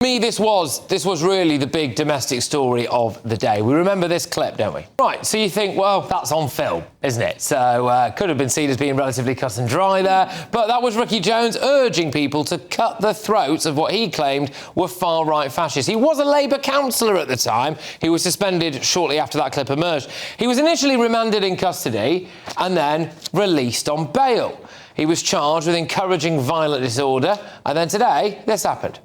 This was really the big domestic story of the day. We remember this clip, don't we? Right, so you think, well, that's on film, isn't it? So could have been seen as being relatively cut and dry there, but that was Ricky Jones urging people to cut the throats of what he claimed were far-right fascists. He was a Labour councillor at the time. He was suspended shortly after that clip emerged. He was initially remanded in custody and then released on bail. He was charged with encouraging violent disorder, and then today, this happened.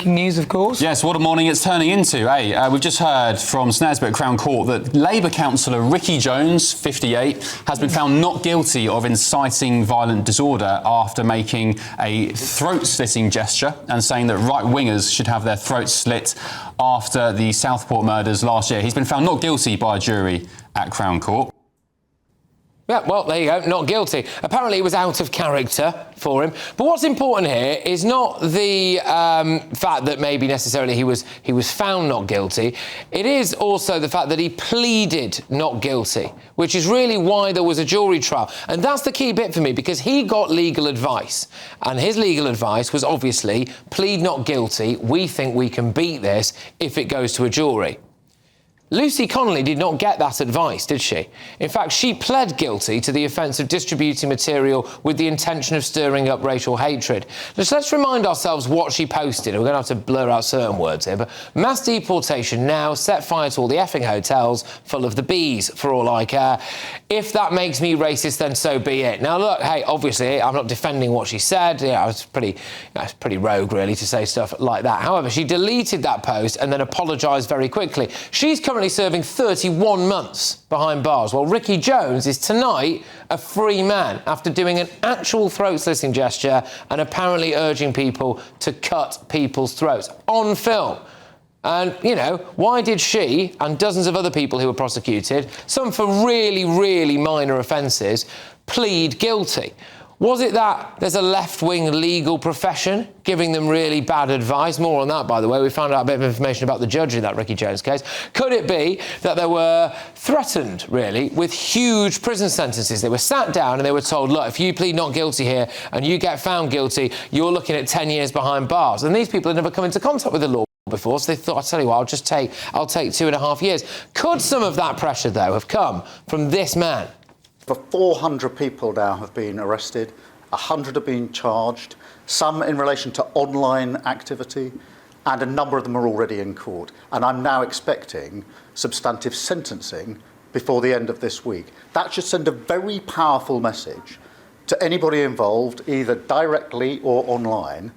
News, of course. Yes, what a morning it's turning into, eh? We've just heard from Snaresborough at Crown Court that Labour Councillor Ricky Jones, 58, has been found not guilty of inciting violent disorder after making a throat-slitting gesture and saying that right-wingers should have their throats slit after the Southport murders last year. He's been found not guilty by a jury at Crown Court. Yeah, well, there you go, not guilty. Apparently it was out of character for him. But what's important here is not the fact that maybe necessarily he was found not guilty. It is also the fact that he pleaded not guilty, which is really why there was a jury trial. And that's the key bit for me, because he got legal advice. And his legal advice was obviously plead not guilty. We think we can beat this if it goes to a jury. Lucy Connolly did not get that advice, did she? In fact, she pled guilty to the offence of distributing material with the intention of stirring up racial hatred. Let's remind ourselves what she posted. We're going to have to blur out certain words here, but mass deportation now, set fire to all the effing hotels full of the bees, for all I care. If that makes me racist, then so be it. Now, look, hey, obviously, I'm not defending what she said. Yeah, it's pretty rogue, really, to say stuff like that. However, she deleted that post and then apologised very quickly. She's currently serving 31 months behind bars, while Ricky Jones is tonight a free man after doing an actual throat-slitting gesture and apparently urging people to cut people's throats on film. And, you know, why did she and dozens of other people who were prosecuted, some for really, really minor offences, plead guilty? Was it that there's a left-wing legal profession giving them really bad advice? More on that, by the way. We found out a bit of information about the judge in that Ricky Jones case. Could it be that they were threatened, really, with huge prison sentences? They were sat down and they were told, look, if you plead not guilty here and you get found guilty, you're looking at 10 years behind bars. And these people had never come into contact with the law before, so they thought, I'll tell you what, I'll take 2.5 years. Could some of that pressure, though, have come from this man? For 400 people now have been arrested, 100 have been charged, some in relation to online activity, and a number of them are already in court. And I'm now expecting substantive sentencing before the end of this week. That should send a very powerful message to anybody involved, either directly or online.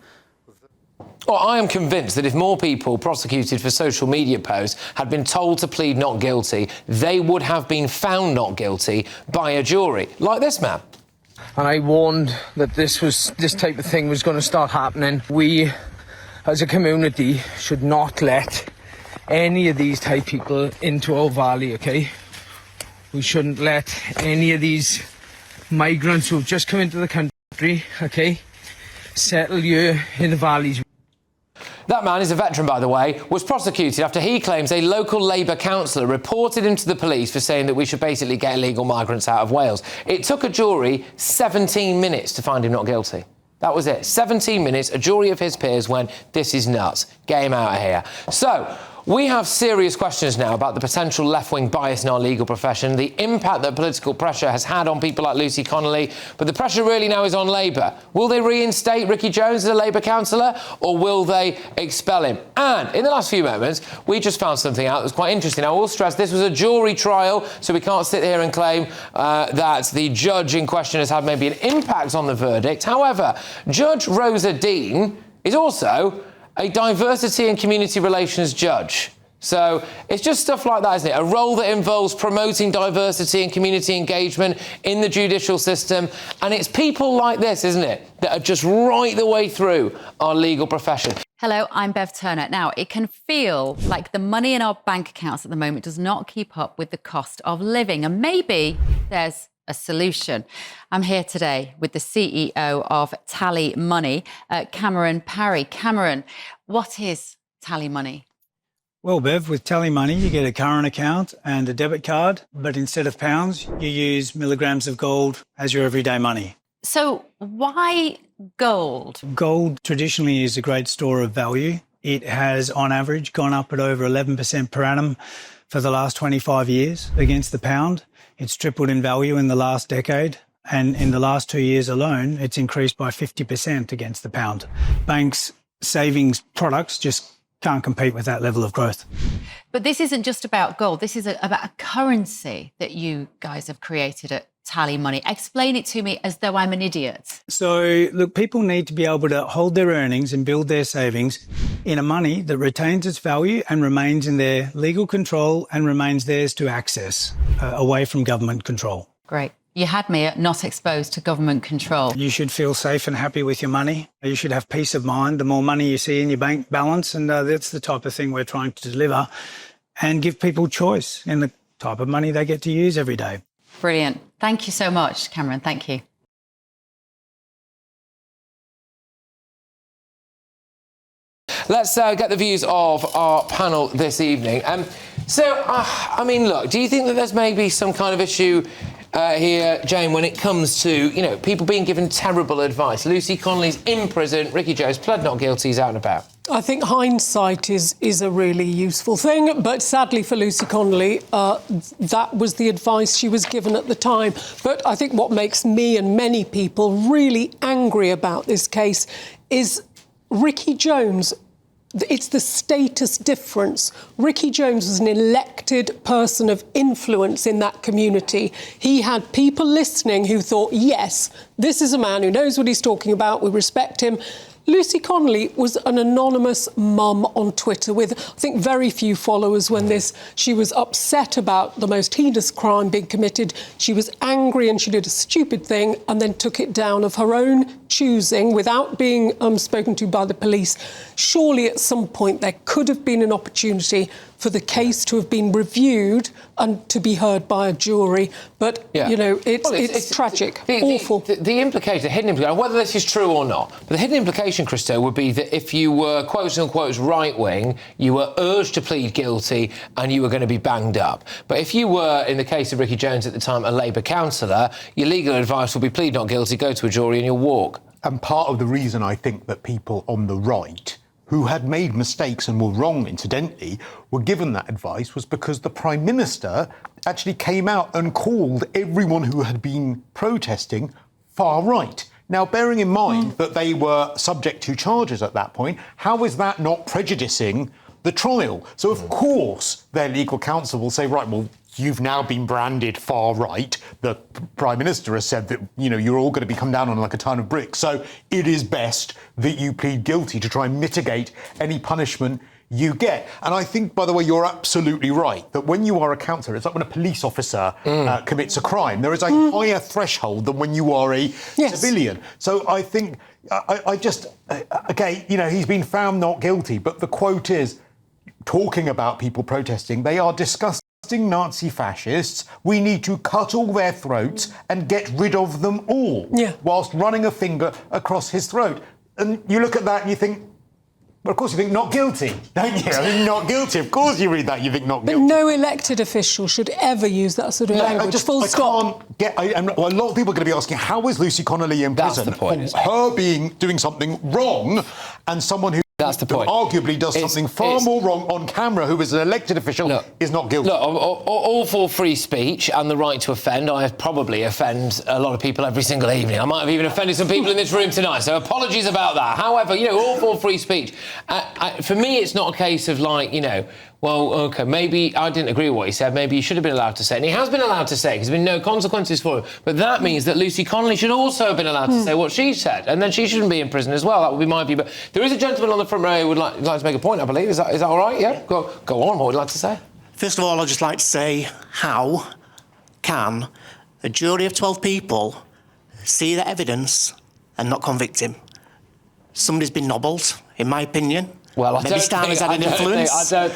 Well, I am convinced that if more people prosecuted for social media posts had been told to plead not guilty, they would have been found not guilty by a jury, like this man. And I warned that this type of thing was going to start happening. We, as a community, should not let any of these type people into our valley, OK? We shouldn't let any of these migrants who've just come into the country, OK, settle you in the valleys. That man is a veteran, by the way, was prosecuted after he claims a local Labour councillor reported him to the police for saying that we should basically get illegal migrants out of Wales. It took a jury 17 minutes to find him not guilty. That was it. 17 minutes, a jury of his peers went, this is nuts, get him out of here. So, we have serious questions now about the potential left-wing bias in our legal profession, the impact that political pressure has had on people like Lucy Connolly, but the pressure really now is on Labour. Will they reinstate Ricky Jones as a Labour councillor, or will they expel him? And in the last few moments, we just found something out that was quite interesting. I will stress this was a jury trial, so we can't sit here and claim that the judge in question has had maybe an impact on the verdict. However, Judge Rosa Dean is also a diversity and community relations judge. So it's just stuff like that, isn't it? A role that involves promoting diversity and community engagement in the judicial system. And it's people like this, isn't it, that are just right the way through our legal profession. Hello, I'm Bev Turner. Now, it can feel like the money in our bank accounts at the moment does not keep up with the cost of living. And maybe there's a solution. I'm here today with the CEO of TallyMoney, Cameron Parry. Cameron, what is TallyMoney? Well, Bev, with TallyMoney, you get a current account and a debit card, but instead of pounds, you use milligrams of gold as your everyday money. So why gold? Gold traditionally is a great store of value. It has, on average, gone up at over 11% per annum for the last 25 years against the pound. It's tripled in value in the last decade. And in the last 2 years alone, it's increased by 50% against the pound. Banks' savings products just can't compete with that level of growth. But this isn't just about gold. This is about a currency that you guys have created at TallyMoney. Explain it to me as though I'm an idiot. So, look, people need to be able to hold their earnings and build their savings in a money that retains its value and remains in their legal control and remains theirs to access, away from government control. Great. You had me at not exposed to government control. You should feel safe and happy with your money. You should have peace of mind the more money you see in your bank balance, and that's the type of thing we're trying to deliver and give people choice in the type of money they get to use every day. Brilliant. Thank you so much, Cameron. Thank you. Let's get the views of our panel this evening. I mean, look, do you think that there's maybe some kind of issue here, Jane, when it comes to, you know, people being given terrible advice? Lucy Connolly's in prison, Ricky Jones pled not guilty, he's out and about. I think hindsight is a really useful thing, but sadly for Lucy Connolly, that was the advice she was given at the time. But I think what makes me and many people really angry about this case is Ricky Jones. It's the status difference. Ricky Jones was an elected person of influence in that community. He had people listening who thought, yes, this is a man who knows what he's talking about, we respect him. Lucy Connolly was an anonymous mum on Twitter with, I think, very few followers when she was upset about the most heinous crime being committed. She was angry and she did a stupid thing and then took it down of her own choosing without being spoken to by the police. Surely at some point there could have been an opportunity for the case to have been reviewed and to be heard by a jury. But, you know, it's tragic, awful. The implication, the hidden implication, whether this is true or not, but the hidden implication, Christo, would be that if you were, quotes unquote, right-wing, you were urged to plead guilty and you were going to be banged up. But if you were, in the case of Ricky Jones at the time, a Labour councillor, your legal advice would be plead not guilty, go to a jury and you'll walk. And part of the reason I think that people on the right who had made mistakes and were wrong, incidentally, were given that advice was because the Prime Minister actually came out and called everyone who had been protesting far right. Now, bearing in mind that they were subject to charges at that point, how is that not prejudicing the trial? So, of course, their legal counsel will say, right, well, you've now been branded far right. The Prime Minister has said that, you know, you're all going to be come down on like a ton of bricks. So it is best that you plead guilty to try and mitigate any punishment you get. And I think, by the way, you're absolutely right that when you are a counsellor, it's like when a police officer commits a crime. There is a higher threshold than when you are a civilian. So I think, okay, you know, he's been found not guilty. But the quote is, talking about people protesting, they are disgusting Nazi fascists. We need to cut all their throats and get rid of them all, whilst running a finger across his throat. And you look at that and you think, well, of course you think not guilty, don't you? I mean, not guilty. Of course you read that, you think not guilty. But no elected official should ever use that sort of language. Full stop. A lot of people are going to be asking, how is Lucy Connolly in prison? That's the point. For her doing something wrong, and someone who That's the point. Arguably does something far more wrong on camera, who is an elected official, is not guilty. Look, all for free speech and the right to offend. I probably offend a lot of people every single evening. I might have even offended some people in this room tonight, so apologies about that. However, you know, all for free speech. For me, it's not a case of like, you know, well, OK, maybe I didn't agree with what he said. Maybe he should have been allowed to say it. And he has been allowed to say it because there's been no consequences for him. But that means that Lucy Connolly should also have been allowed to say what she said. And then she shouldn't be in prison as well. That would be my view. But there is a gentleman on the front row who would like to make a point, I believe. Is that all right? Yeah? Go on. What would you like to say? First of all, I'd just like to say, how can a jury of 12 people see the evidence and not convict him? Somebody's been nobbled, in my opinion. Well, I maybe Stan has had an influence. I don't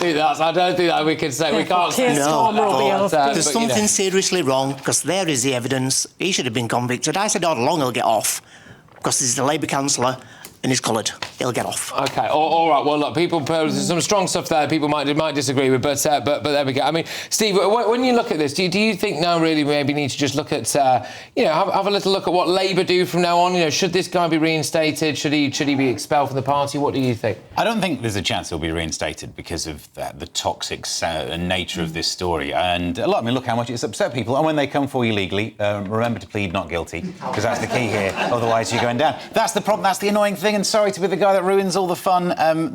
think that we can say. We can't say. There's something seriously wrong, because there is the evidence. He should have been convicted. I said all along he'll get off, because he's the Labour councillor and he's coloured. he'll get off. OK, all right. Well, look, there's some strong stuff there people might disagree with, but there we go. I mean, Steve, when you look at this, do you think now really maybe need to just look at, have a little look at what Labour do from now on? Should this guy be reinstated? Should he be expelled from the party? What do you think? I don't think there's a chance he'll be reinstated because of the toxic nature of this story. And look how much it's upset people. And when they come for you legally, remember to plead not guilty, because that's the key here. Otherwise, you're going down. That's the problem. That's the annoying thing. And sorry to be the guy that ruins all the fun.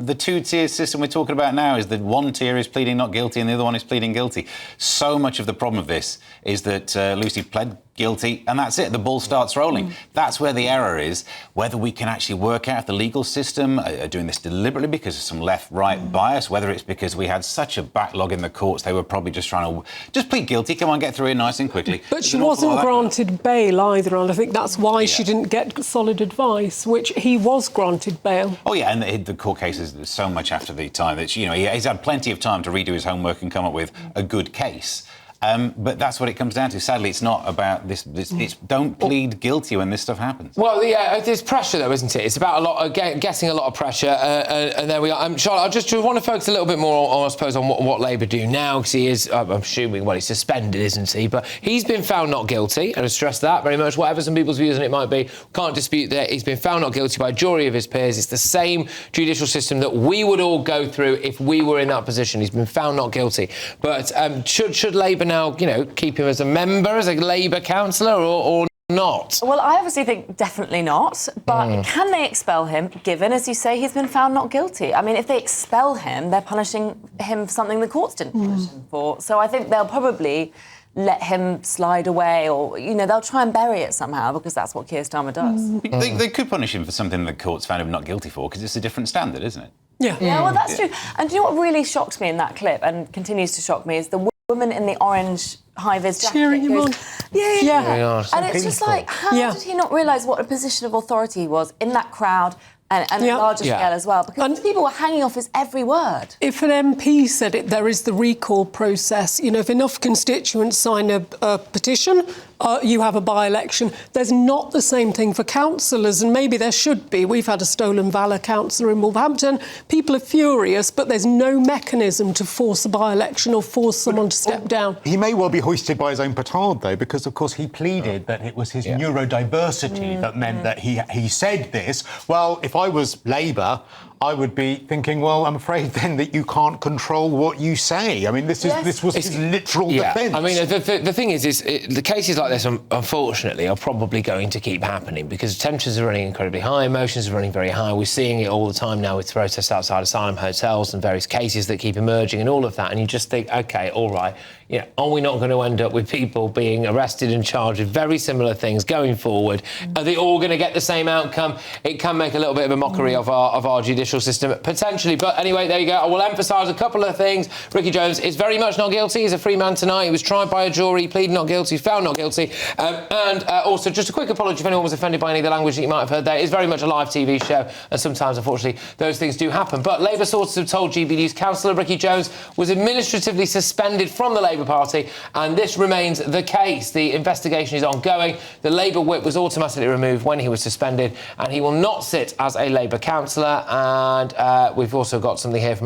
The two-tier system we're talking about now is that one tier is pleading not guilty and the other one is pleading guilty. So much of the problem of this is that Lucy pled guilty, and that's it. The ball starts rolling. That's where the error is. Whether we can actually work out if the legal system are doing this deliberately because of some left-right bias, whether it's because we had such a backlog in the courts, they were probably just trying to just plead guilty. Come on, get through it nice and quickly. But she wasn't granted bail either, and I think that's why she didn't get solid advice, which he was granted bail. Oh yeah, and the court case is so much after the time that he's had plenty of time to redo his homework and come up with a good case. But that's what it comes down to. Sadly, it's not about this. It's don't plead guilty when this stuff happens. Well, yeah, there's pressure, though, isn't it? It's about getting a lot of pressure, and there we are. Charlotte, I just want to focus a little bit more, on, I suppose, on what Labour do now, because he is, I'm assuming, he's suspended, isn't he? But he's been found not guilty, and I stress that very much. Whatever some people's views on it might be, can't dispute that he's been found not guilty by a jury of his peers. It's the same judicial system that we would all go through if we were in that position. He's been found not guilty. But should Labour now, keep him as a member, as a Labour councillor, or not? Well, I obviously think definitely not, but can they expel him, given, as you say, he's been found not guilty? I mean, if they expel him, they're punishing him for something the courts didn't punish him for. So I think they'll probably let him slide away, or, they'll try and bury it somehow, because that's what Keir Starmer does. They could punish him for something the courts found him not guilty for, because it's a different standard, isn't it? Yeah, well, that's true. And do you know what really shocked me in that clip, and continues to shock me, is the woman in the orange high-vis jacket cheering him on. Yeah. And it's just like, how did he not realise what a position of authority he was in that crowd, and a larger scale as well? Because people were hanging off his every word. If an MP said it, there is the recall process. If enough constituents sign a petition, you have a by-election. There's not the same thing for councillors, and maybe there should be. We've had a stolen valour councillor in Wolverhampton. People are furious, but there's no mechanism to force a by-election or force someone to step down. He may well be hoisted by his own petard, though, because, of course, he pleaded that it was his neurodiversity that meant that he said this. Well, if I was Labour, I would be thinking, well, I'm afraid then that you can't control what you say. I mean, this was his literal defence. I mean, the thing is the cases like this, unfortunately, are probably going to keep happening because tensions are running incredibly high, emotions are running very high. We're seeing it all the time now with protests outside asylum hotels and various cases that keep emerging and all of that. And you just think, OK, all right, are we not going to end up with people being arrested and charged with very similar things going forward? Are they all going to get the same outcome? It can make a little bit of a mockery of our judicial system, potentially. But anyway, there you go. I will emphasise a couple of things. Ricky Jones is very much not guilty. He's a free man tonight. He was tried by a jury, pleaded not guilty, found not guilty. And also, just a quick apology if anyone was offended by any of the language that you might have heard there. It is very much a live TV show, and sometimes, unfortunately, those things do happen. But Labour sources have told GB News Councillor Ricky Jones was administratively suspended from the Labour Party, and this remains the case. The investigation is ongoing. The Labour whip was automatically removed when he was suspended, and he will not sit as a Labour councillor. And we've also got something here from